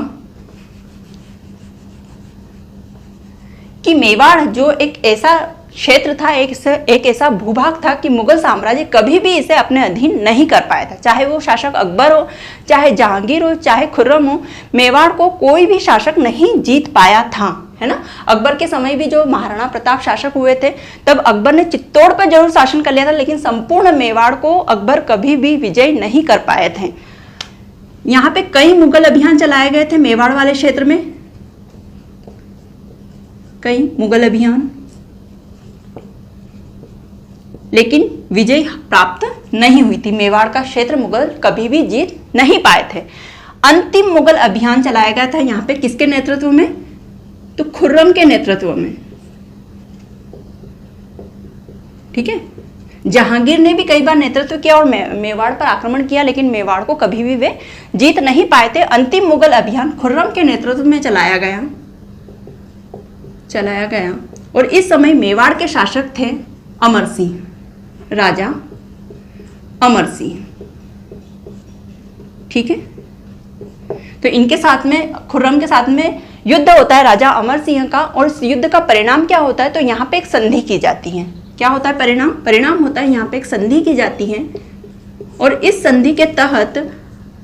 कि मेवाड़ जो एक ऐसा क्षेत्र था, एक ऐसा भूभाग था कि मुगल साम्राज्य कभी भी इसे अपने अधीन नहीं कर पाया था। चाहे वो शासक अकबर हो, चाहे जहांगीर हो, चाहे खुर्रम हो, मेवाड़ को कोई भी शासक नहीं जीत पाया था, है ना। अकबर के समय भी जो महाराणा प्रताप शासक हुए थे, तब अकबर ने चित्तौड़ पर जरूर शासन कर लिया था, लेकिन संपूर्ण मेवाड़ को अकबर कभी भी विजय नहीं कर पाए थे। यहाँ पे कई मुगल अभियान चलाए गए थे मेवाड़ वाले क्षेत्र में, कई मुगल अभियान, लेकिन विजय प्राप्त नहीं हुई थी। मेवाड़ का क्षेत्र मुगल कभी भी जीत नहीं पाए थे। अंतिम मुगल अभियान चलाया गया था यहाँ पे किसके नेतृत्व में? तो खुर्रम के नेतृत्व में। ठीक है, जहांगीर ने भी कई बार नेतृत्व किया और मेवाड़ पर आक्रमण किया, लेकिन मेवाड़ को कभी भी वे जीत नहीं पाए थे। अंतिम मुगल अभियान खुर्रम के नेतृत्व में चलाया गया और इस समय मेवाड़ के शासक थे अमर सिंह, राजा अमर सिंह। ठीक है, तो इनके साथ में, खुर्रम के साथ में युद्ध होता है राजा अमर सिंह का, और इस युद्ध का परिणाम क्या होता है? तो यहाँ पे एक संधि की जाती है। क्या होता है परिणाम? परिणाम होता है यहाँ पे एक संधि की जाती है, और इस संधि के तहत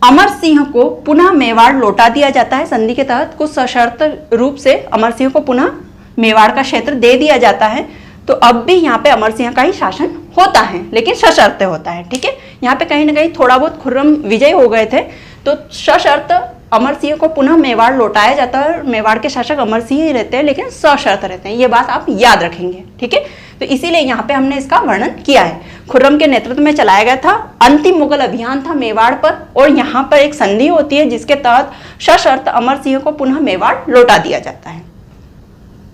अमर सिंह को पुनः मेवाड़ लौटा दिया जाता है। संधि के तहत कुछ सशर्त रूप से अमर सिंह को पुनः मेवाड़ का क्षेत्र दे दिया जाता है। तो अब भी यहाँ पे अमर सिंह का ही शासन होता है, लेकिन सशर्त होता है। ठीक है, यहाँ पे कहीं ना कहीं थोड़ा बहुत खुर्रम विजय हो गए थे, तो सशर्त अमर सिंह को पुनः मेवाड़ लौटाया जाता है। मेवाड़ के शासक अमर सिंह ही रहते हैं, लेकिन सशर्त रहते हैं। ये बात आप याद रखेंगे। ठीक है, तो इसीलिए यहाँ पे हमने इसका वर्णन किया है। खुर्रम के नेतृत्व में चलाया गया था, अंतिम मुगल अभियान था मेवाड़ पर, और यहाँ पर एक संधि होती है जिसके तहत सशर्त अमर सिंह को पुनः मेवाड़ लौटा दिया जाता है।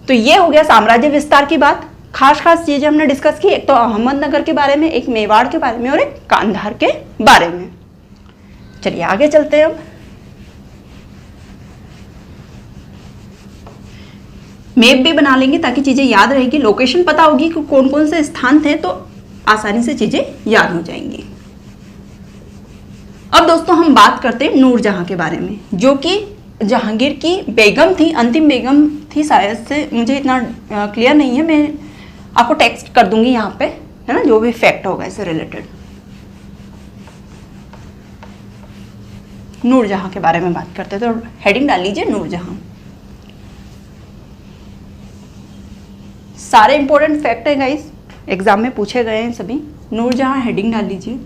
तो ये हो गया साम्राज्य विस्तार की बात। खास चीजें हमने डिस्कस की, एक तो अहमदनगर के बारे में, एक मेवाड़ के बारे में, और एक कांधार के बारे में। चलिए आगे चलते हैं। अब मैप भी बना लेंगे ताकि चीजें याद रहेगी, लोकेशन पता होगी कि कौन कौन से स्थान थे, तो आसानी से चीजें याद हो जाएंगी। अब दोस्तों हम बात करते हैं नूरजहां के बारे में, जो कि जहांगीर की बेगम थी, अंतिम बेगम थी शायद से, मुझे इतना क्लियर नहीं है। मैं आपको टेक्स्ट कर दूंगी यहाँ पे, है ना, जो भी फैक्ट होगा इससे रिलेटेड। नूरजहां के बारे में बात करते हैं, तो हेडिंग डाल लीजिए नूरजहां। सारे इंपॉर्टेंट फैक्ट है गाइस, एग्जाम में पूछे गए हैं सभी। नूरजहां हेडिंग डाल लीजिए।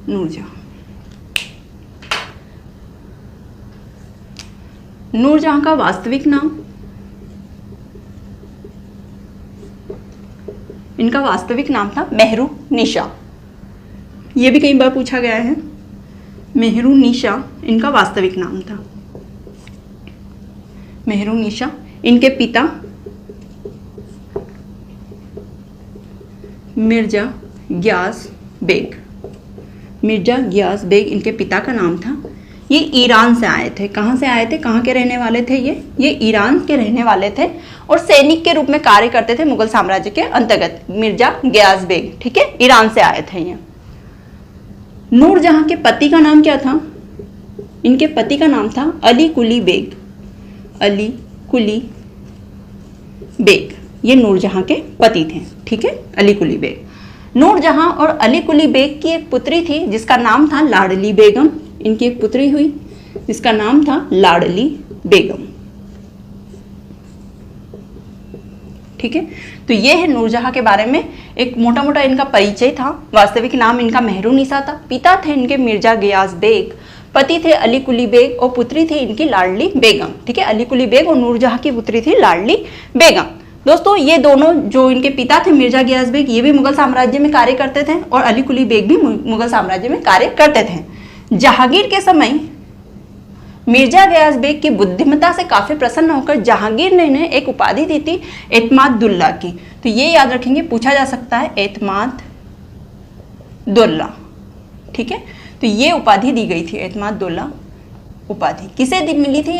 नूरजहां, नूरजहां का वास्तविक नाम, इनका वास्तविक नाम था मेहरुनिसा। ये भी कई बार पूछा गया है। मेहरुनिसा इनका वास्तविक नाम था, मेहरुनिसा। इनके पिता मिर्जा गियास बेग, मिर्जा गियास बेग इनके पिता का नाम था। ये ईरान से आए थे। कहाँ से आए थे? कहाँ के रहने वाले थे ये ईरान के रहने वाले थे, और सैनिक के रूप में कार्य करते थे मुगल साम्राज्य के अंतर्गत। मिर्जा गियास बेग, ठीक है, ईरान से आए थे ये। नूरजहां के पति का नाम क्या था? इनके पति का नाम था अली कुली बेग, अली कुली बेग। ये नूरजहां के पति थे, ठीक है, अली कुली बेग। नूरजहां और अली कुली बेग की एक पुत्री थी जिसका नाम था लाडली बेगम। इनकी एक पुत्री हुई जिसका नाम था लाडली बेगम, ठीक है। तो ये है नूरजहां के बारे में एक मोटा मोटा इनका परिचय था। वास्तविक नाम इनका मेहरुनिसा था। पिता थे इनके मिर्जा गियास बेग, पति थे अली कुली बेग और पुत्री थी इनकी लाडली बेगम, ठीक है। अली कुली बेग और नूरजहां की पुत्री थी लाडली बेगम। दोस्तों ये दोनों जो इनके पिता थे मिर्जा गियास बेग, ये भी मुगल साम्राज्य में कार्य करते थे और अली कुली बेग भी मुगल साम्राज्य में कार्य करते थे। जहांगीर के समय मिर्जा गियास बेग की बुद्धिमत्ता से काफी प्रसन्न होकर जहांगीर ने इन्हें एक उपाधि दी थी एतमादुल्ला की। तो ये याद रखेंगे, पूछा जा सकता है एतमादुल्ला, ठीक है। तो ये उपाधि दी गई थी, एतमादुल्ला उपाधि किसे मिली थी?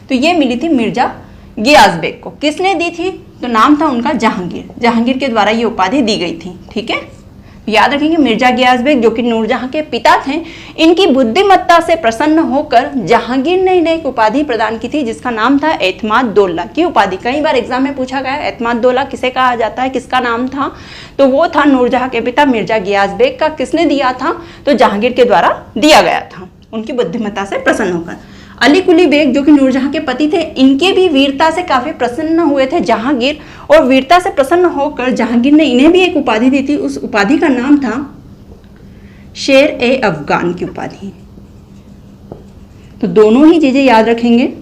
तो ये मिली थी मिर्जा गियास बेग को। किसने दी थी? तो नाम था उनका जहांगीर। जहांगीर के द्वारा ये उपाधि दी गई थी, ठीक है। याद रखेंगे मिर्जा गियास बेग जो कि नूरजहां के पिता थे, इनकी बुद्धिमत्ता से प्रसन्न होकर जहांगीर ने इन्हें एक उपाधि प्रदान की थी जिसका नाम था एतमादुल्ला की उपाधि। कई बार एग्जाम में पूछा गया एतमादुल्ला किसे कहा जाता है, किसका नाम था? तो वो था नूरजहां के पिता मिर्जा गियास बेग का। किसने दिया था? तो जहांगीर के द्वारा दिया गया था, उनकी बुद्धिमत्ता से प्रसन्न होकर। अली कुली बेग जो कि नूरजहां के पति थे, इनके भी वीरता से काफी प्रसन्न हुए थे जहांगीर और वीरता से प्रसन्न होकर जहांगीर ने इन्हें भी एक उपाधि दी थी। उस उपाधि का नाम था शेर ए अफगान की उपाधि। तो दोनों ही चीजें याद रखेंगे,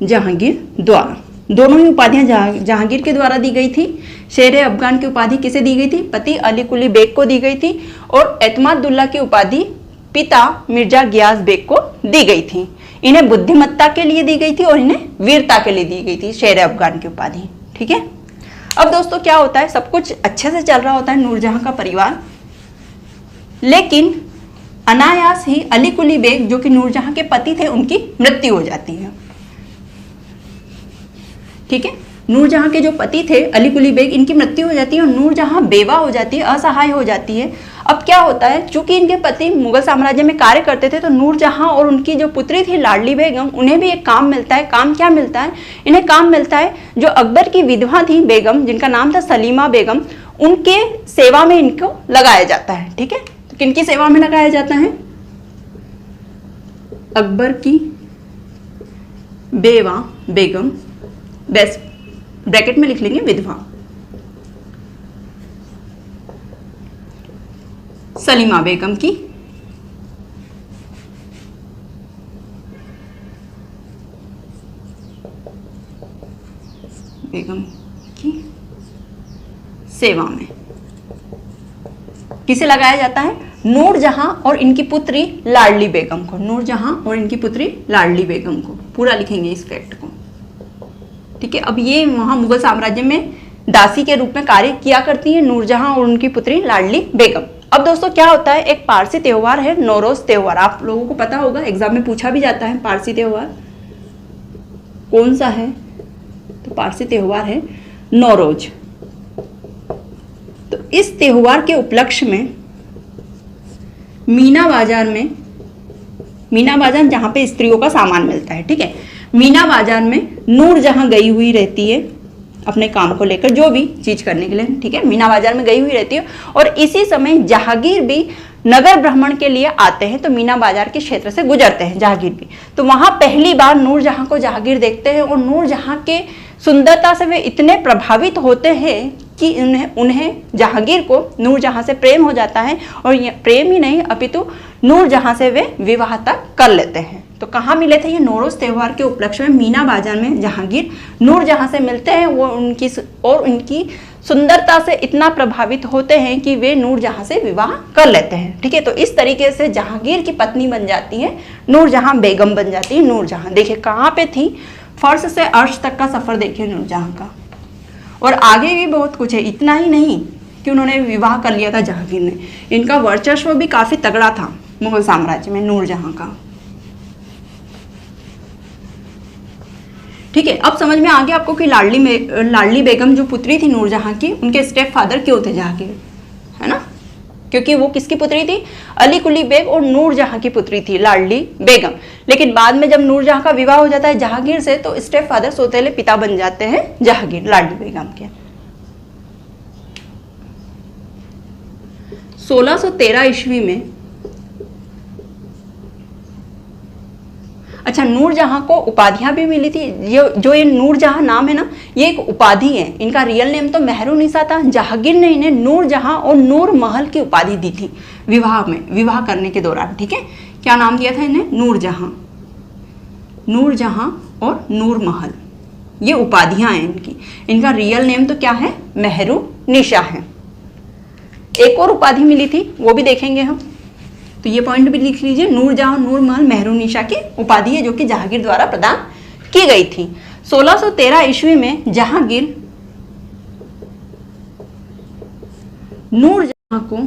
जहांगीर द्वारा। दोनों ही उपाधियां जहांगीर के द्वारा दी गई थी। शेर ए अफगान की उपाधि किसे दी गई थी? पति अली कुली बेग को दी गई थी। और एतमादुल्ला की उपाधि पिता मिर्जा गियास बेग को दी गई थी। इन्हें बुद्धिमत्ता के लिए दी गई थी और इन्हें वीरता के लिए दी गई थी शेर ए अफगान की उपाधि। ठीक है। अब दोस्तों क्या होता है, सब कुछ अच्छे से चल रहा होता है नूरजहां का परिवार, लेकिन अनायास ही अली कुली बेग जो कि नूरजहां के पति थे उनकी मृत्यु हो जाती है। ठीक है, नूरजहां के जो पति थे अली कुली बेग, इनकी मृत्यु हो जाती है और नूरजहां बेवा हो जाती है, असहाय हो जाती है। अब क्या होता है, चूंकि इनके पति मुगल साम्राज्य में कार्य करते थे, तो नूरजहां और उनकी जो पुत्री थी लाडली बेगम, उन्हें भी एक काम मिलता है। काम क्या मिलता है? इन्हें काम मिलता है जो अकबर की विधवा थी बेगम, जिनका नाम था सलीमा बेगम, उनके सेवा में इनको लगाया जाता है। ठीक है, तो किनकी सेवा में लगाया जाता है? अकबर की बेवा बेगम, बेस्ट ब्रैकेट में लिख लेंगे विधवा, सलीमा बेगम की सेवा में किसे लगाया जाता है? नूरजहां और इनकी पुत्री लाडली बेगम को। नूरजहां और इनकी पुत्री लाडली बेगम को, पूरा लिखेंगे इस फैक्ट को। ठीक है, अब ये वहां मुगल साम्राज्य में दासी के रूप में कार्य किया करती है नूरजहां और उनकी पुत्री लाडली बेगम। अब दोस्तों क्या होता है, एक पारसी त्योहार है नौरोज त्योहार। आप लोगों को पता होगा, एग्जाम में पूछा भी जाता है पारसी त्योहार कौन सा है, तो पारसी त्योहार है नौरोज। तो इस त्योहार के उपलक्ष्य में मीना बाजार जहां पे स्त्रियों का सामान मिलता है, ठीक है, मीना बाजार में नूरजहां गई हुई रहती है अपने काम को लेकर, जो भी चीज करने के लिए। ठीक है, मीना बाजार में गई हुई रहती है और इसी समय जहांगीर भी नगर भ्रमण के लिए आते हैं। तो मीना बाजार के क्षेत्र से गुजरते हैं जहांगीर भी, तो वहां पहली बार नूरजहां को जहांगीर देखते हैं और नूरजहां के सुंदरता से वे इतने प्रभावित होते हैं कि उन्हें जहांगीर को नूरजहां से प्रेम हो जाता है। और ये प्रेम ही नहीं अपितु नूरजहां से वे विवाह तक कर लेते हैं। तो कहाँ मिले थे? ये नौरोज त्योहार के उपलक्ष्य में मीना बाजार में जहांगीर नूरजहां से मिलते हैं। वो उनकी सुंदरता से इतना प्रभावित होते हैं कि वे नूरजहां से विवाह कर लेते हैं। ठीक है, तो इस तरीके से जहांगीर की पत्नी बन जाती है नूरजहां बेगम बन जाती है नूरजहां। देखिए कहाँ पे थी, फर्श से अर्श तक का सफर देखिए नूरजहां का। और आगे भी बहुत कुछ है, इतना ही नहीं कि उन्होंने विवाह कर लिया था जहांगीर ने, इनका वर्चस्व भी काफी तगड़ा था मुगल साम्राज्य में नूरजहां का। ठीक है, अब समझ में आ गया आपको कि लाडली बेगम जो पुत्री थी नूरजहां की, उनके स्टेप फादर क्यों थे जहांगीर, है ना, क्योंकि वो किसकी पुत्री थी? अली कुली बेग और नूरजहां की पुत्री थी लाडली बेगम। लेकिन बाद में जब नूरजहां का विवाह हो जाता है जहांगीर से, तो स्टेप फादर सौतेले पिता बन जाते हैं जहांगीर लाडली बेगम के। 1613 ईस्वी में, अच्छा, नूरजहां को उपाधियां भी मिली थी। ये नूरजहां नाम है ना, ये एक उपाधि है। इनका रियल नेम तो मेहरुनिसा था। जहांगीर ने इन्हें नूरजहां और नूर महल की उपाधि दी थी विवाह करने के दौरान। ठीक है, क्या नाम दिया था इन्हें? नूरजहां और नूर महल, ये उपाधियां हैं इनकी। इनका रियल नेम तो क्या है? मेहरुनिसा है। एक और उपाधि मिली थी, वो भी देखेंगे हम, तो ये पॉइंट भी लिख लीजिए। नूरजहां नूर महल मेहरुनिसा की उपाधि है जो कि जहांगीर द्वारा प्रदान की गई थी। 1613 ईस्वी में जहांगीर नूरजहां को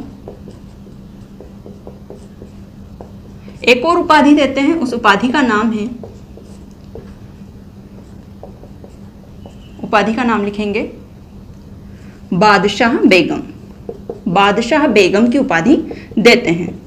एक और उपाधि देते हैं। उस उपाधि का नाम है, उपाधि का नाम लिखेंगे बादशाह बेगम। बादशाह बेगम की उपाधि देते हैं।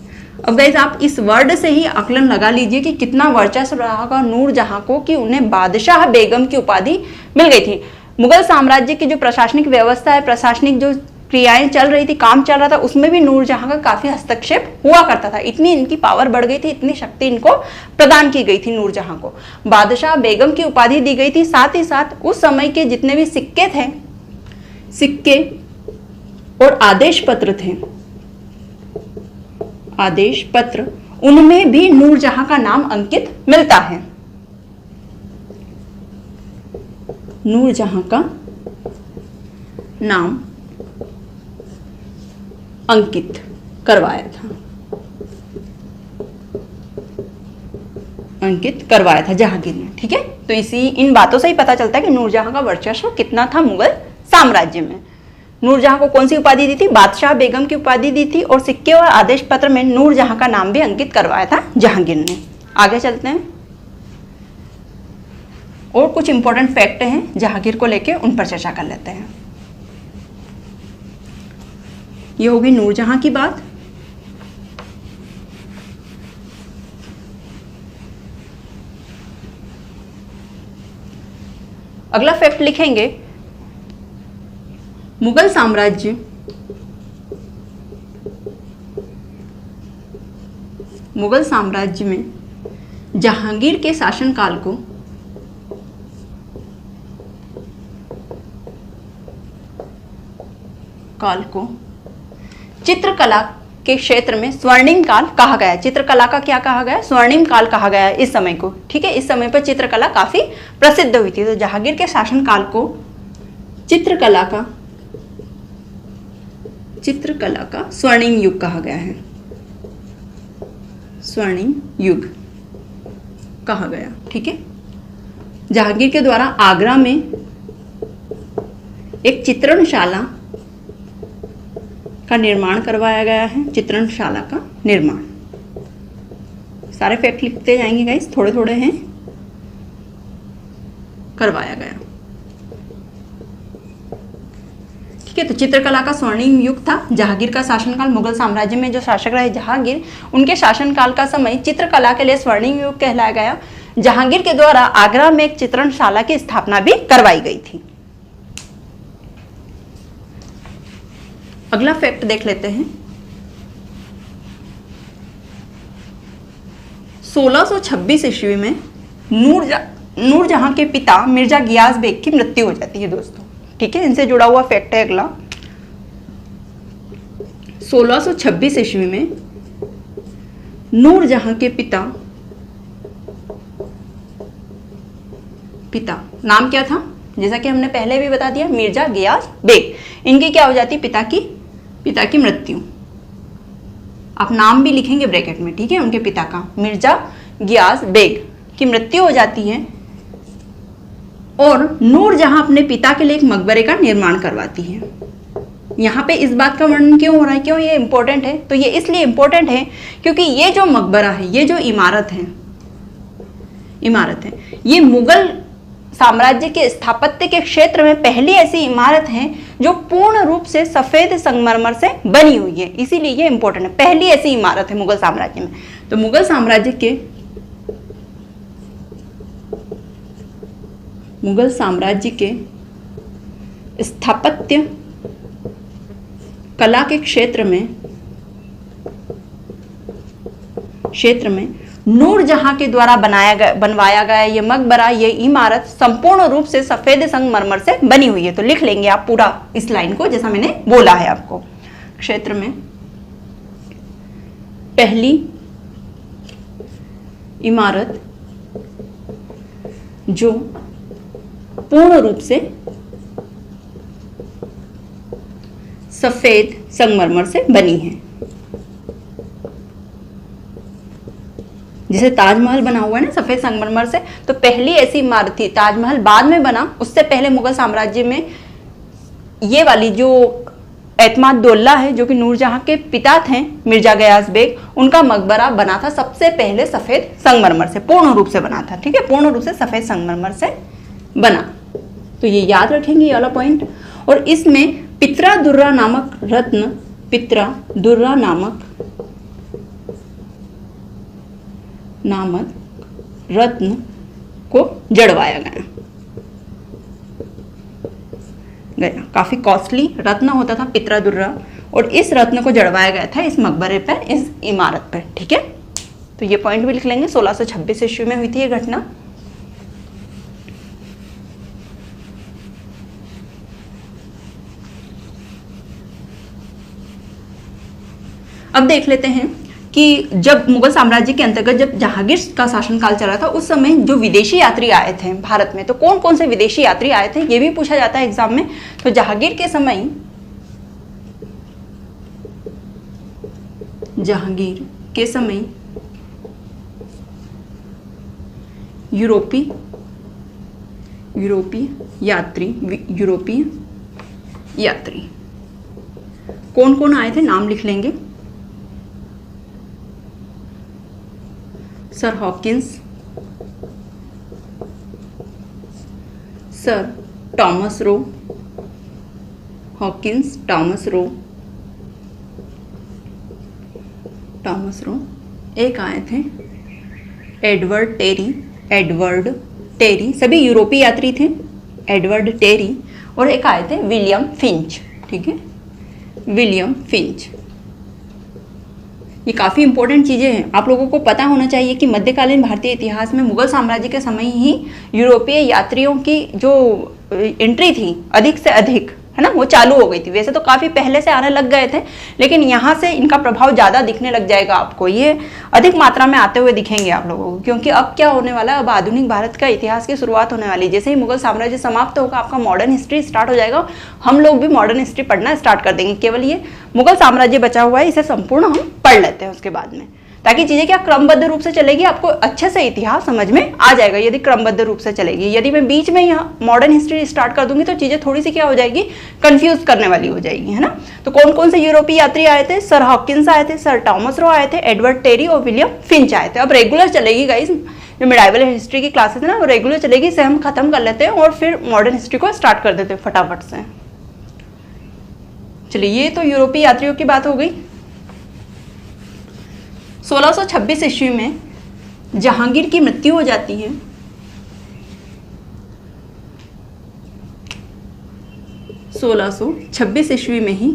अब गाइस आप इस वर्ड से ही आकलन लगा लीजिए कि कितना वर्चस्व रहा होगा नूरजहां को कि उन्हें बादशाह बेगम की उपाधि मिल गई थी। मुगल साम्राज्य की जो प्रशासनिक व्यवस्था है, प्रशासनिक जो क्रियाएं चल रही थी, काम चल रहा था, उसमें भी नूरजहां का काफी हस्तक्षेप हुआ करता था। इतनी इनकी पावर बढ़ गई थी, इतनी शक्ति इनको प्रदान की गई थी नूरजहां को। बादशाह बेगम की उपाधि दी गई थी। साथ ही साथ उस समय के जितने भी सिक्के थे, सिक्के और आदेश पत्र थे, आदेश पत्र, उनमें भी नूरजहां का नाम अंकित मिलता है। नूरजहां का नाम अंकित करवाया था, अंकित करवाया था जहांगीर ने। ठीक है, तो इसी इन बातों से ही पता चलता है कि नूरजहां का वर्चस्व कितना था मुगल साम्राज्य में। नूरजहां को कौन सी उपाधि दी थी? बादशाह बेगम की उपाधि दी थी, और सिक्के और आदेश पत्र में नूरजहां का नाम भी अंकित करवाया था जहांगीर ने। आगे चलते हैं, और कुछ इंपॉर्टेंट फैक्ट हैं जहांगीर को लेके, उन पर चर्चा कर लेते हैं। ये होगी नूरजहां की बात। अगला फैक्ट लिखेंगे, मुगल साम्राज्य में जहांगीर के शासनकाल को चित्रकला के क्षेत्र में स्वर्णिम काल कहा गया। चित्रकला का क्या कहा गया? स्वर्णिम काल कहा गया इस समय को। ठीक है, इस समय पर चित्रकला काफी प्रसिद्ध हुई थी। तो जहांगीर के शासनकाल को चित्रकला का स्वर्णिम युग कहा गया है, स्वर्णिम युग कहा गया। ठीक है, जहांगीर के द्वारा आगरा में एक चित्रणशाला का निर्माण करवाया गया है, चित्रणशाला का निर्माण। सारे फैक्ट लिखते जाएंगे गाइस, थोड़े थोड़े हैं। करवाया गया। ठीक है, तो चित्रकला का स्वर्णिम युग था जहांगीर का शासनकाल। मुगल साम्राज्य में जो शासक रहे जहांगीर, उनके शासनकाल का समय चित्रकला के लिए स्वर्णिम युग कहलाया गया। जहांगीर के द्वारा आगरा में एक चित्रणशाला की स्थापना भी करवाई गई थी। अगला फैक्ट देख लेते हैं, 1626 ईस्वी में नूरजहां के पिता मिर्जा गियास बेग की मृत्यु हो जाती है दोस्तों। ठीक है, इनसे जुड़ा हुआ फैक्ट है अगला। 1626 ईस्वी में नूरजहां के पिता नाम क्या था? जैसा कि हमने पहले भी बता दिया, मिर्जा गियास बेग। इनकी क्या हो जाती? पिता की मृत्यु। आप नाम भी लिखेंगे ब्रैकेट में। ठीक है, उनके पिता का, मिर्जा गियास बेग की मृत्यु हो जाती है, और नूरजहां अपने पिता के लिए एक मकबरे का निर्माण करवाती है। यहाँ पे इस बात का वर्णन क्यों हो रहा है, क्यों ये इंपॉर्टेंट है? तो ये इसलिए इंपॉर्टेंट है क्योंकि ये जो मकबरा है, ये जो इमारत है, ये मुगल साम्राज्य के स्थापत्य के क्षेत्र में पहली ऐसी इमारत है जो पूर्ण रूप से सफेद संगमरमर से बनी हुई है। इसीलिए ये इंपॉर्टेंट है, पहली ऐसी इमारत है मुगल साम्राज्य में। तो मुगल साम्राज्य के स्थापत्य कला के क्षेत्र में नूरजहां के द्वारा बनवाया गया ये मकबरा, ये इमारत संपूर्ण रूप से सफेद संगमरमर से बनी हुई है। तो लिख लेंगे आप पूरा इस लाइन को, जैसा मैंने बोला है आपको। क्षेत्र में पहली इमारत जो पूर्ण रूप से सफेद संगमरमर से बनी है। जैसे ताजमहल बना हुआ है ना सफेद संगमरमर से, तो पहली ऐसी इमारत थी। ताजमहल बाद में बना, उससे पहले मुगल साम्राज्य में ये वाली जो एतमादुल्ला है, जो कि नूरजहां के पिता थे मिर्जा गयास बेग, उनका मकबरा बना था सबसे पहले सफेद संगमरमर से, पूर्ण रूप से बना था। ठीक है, पूर्ण रूप से सफेद संगमरमर से बना। तो ये याद रखेंगे ये वाला पॉइंट। और इसमें पित्रा दुर्रा नामक रत्न को जड़वाया गया। गया। काफ़ी कॉस्टली रत्न होता था पित्रा और इस रत्न को जड़वाया गया था इस मकबरे पर, इस इमारत पर। ठीक है, तो ये पॉइंट भी लिख लेंगे। 1626 ईस्वी में हुई थी ये घटना। अब देख लेते हैं कि जब मुगल साम्राज्य के अंतर्गत जब जहांगीर का शासनकाल चला था उस समय जो विदेशी यात्री आए थे भारत में, तो कौन कौन से विदेशी यात्री आए थे ये भी पूछा जाता है एग्जाम में। तो जहांगीर के समय यूरोपीय यात्री कौन कौन आए थे, नाम लिख लेंगे। Sir Hawkins, sir Thomas Roe, एक आए थे एडवर्ड टेरी, सभी यूरोपीय यात्री थे, एडवर्ड टेरी, और एक आए थे विलियम फिंच। ठीक है, विलियम फिंच। ये काफ़ी इंपॉर्टेंट चीज़ें हैं, आप लोगों को पता होना चाहिए कि मध्यकालीन भारतीय इतिहास में मुगल साम्राज्य के समय ही यूरोपीय यात्रियों की जो एंट्री थी अधिक से अधिक, है ना, वो चालू हो गई थी। वैसे तो काफ़ी पहले से आने लग गए थे, लेकिन यहाँ से इनका प्रभाव ज़्यादा दिखने लग जाएगा आपको, ये अधिक मात्रा में आते हुए दिखेंगे आप लोगों को। क्योंकि अब क्या होने वाला है, अब आधुनिक भारत का इतिहास की शुरुआत होने वाली है। जैसे ही मुगल साम्राज्य समाप्त होगा आपका मॉडर्न हिस्ट्री स्टार्ट हो जाएगा, हम लोग भी मॉडर्न हिस्ट्री पढ़ना स्टार्ट कर देंगे। केवल ये मुगल साम्राज्य बचा हुआ है, इसे संपूर्ण हम पढ़ लेते हैं उसके बाद में, ताकि चीज़ें क्या क्रमबद्ध रूप से चलेगी, आपको अच्छे से इतिहास समझ में आ जाएगा यदि क्रमबद्ध रूप से चलेगी। यदि मैं बीच में यहाँ मॉडर्न हिस्ट्री स्टार्ट कर दूंगी तो चीज़ें थोड़ी सी क्या हो जाएगी, कंफ्यूज करने वाली हो जाएगी, है ना। तो कौन कौन से यूरोपीय यात्री आए थे, सर हॉकिंस आए थे, सर टॉमस रो आए थे, एडवर्ड टेरी और विलियम फिंच आए थे। अब रेगुलर चलेगी गाइस, जो मिडाइवल हिस्ट्री की क्लासेस है ना वो रेगुलर चलेगी, इसे हम खत्म कर लेते हैं और फिर मॉडर्न हिस्ट्री को स्टार्ट कर देते हैं फटाफट से। चलिए, ये तो यूरोपीय यात्रियों की बात हो गई। 1626 ईस्वी में जहांगीर की मृत्यु हो जाती है। ईस्वी में ही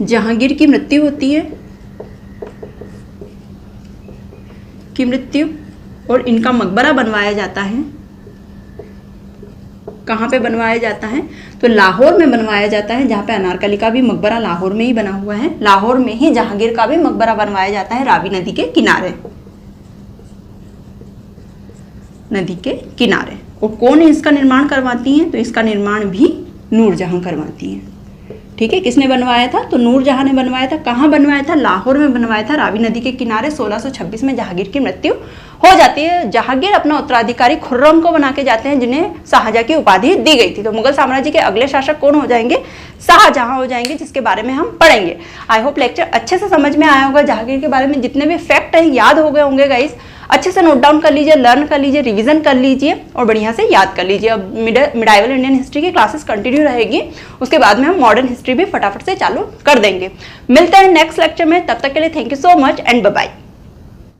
जहांगीर की मृत्यु होती है, और इनका मकबरा बनवाया जाता है। कहाँ पे बनवाया जाता है, तो लाहौर में बनवाया जाता है, जहाँ पे अनारकली का भी मकबरा लाहौर में ही बना हुआ है। लाहौर में ही जहांगीर का भी मकबरा बनवाया जाता है, रावी नदी के किनारे। और कौन इसका निर्माण करवाती हैं, तो इसका निर्माण भी नूरजहां करवाती हैं। ठीक है, किसने बनवाया था, तो नूरजहां ने बनवाया था। कहाँ बनवाया था, लाहौर में बनवाया था, रावी नदी के किनारे। 1626 में जहांगीर की मृत्यु हो जाती है। जहांगीर अपना उत्तराधिकारी खुर्रम को बना के जाते हैं, जिन्हें शाहजहां की उपाधि दी गई थी। तो मुगल साम्राज्य के अगले शासक कौन हो जाएंगे, शाहजहां हो जाएंगे, जिसके बारे में हम पढ़ेंगे। आई होप लेक्चर अच्छे से समझ में आया होगा। जहांगीर के बारे में जितने भी फैक्ट हैं याद हो गए होंगे गाइस, अच्छे से नोट डाउन कर लीजिए, लर्न कर लीजिए, रिवीजन कर लीजिए और बढ़िया से याद कर लीजिए। अब मिडाइवल इंडियन हिस्ट्री की क्लासेस कंटिन्यू रहेगी, उसके बाद में हम मॉडर्न हिस्ट्री भी फटाफट से चालू कर देंगे। मिलते हैं नेक्स्ट लेक्चर में, तब तक के लिए thank you so much and bye bye.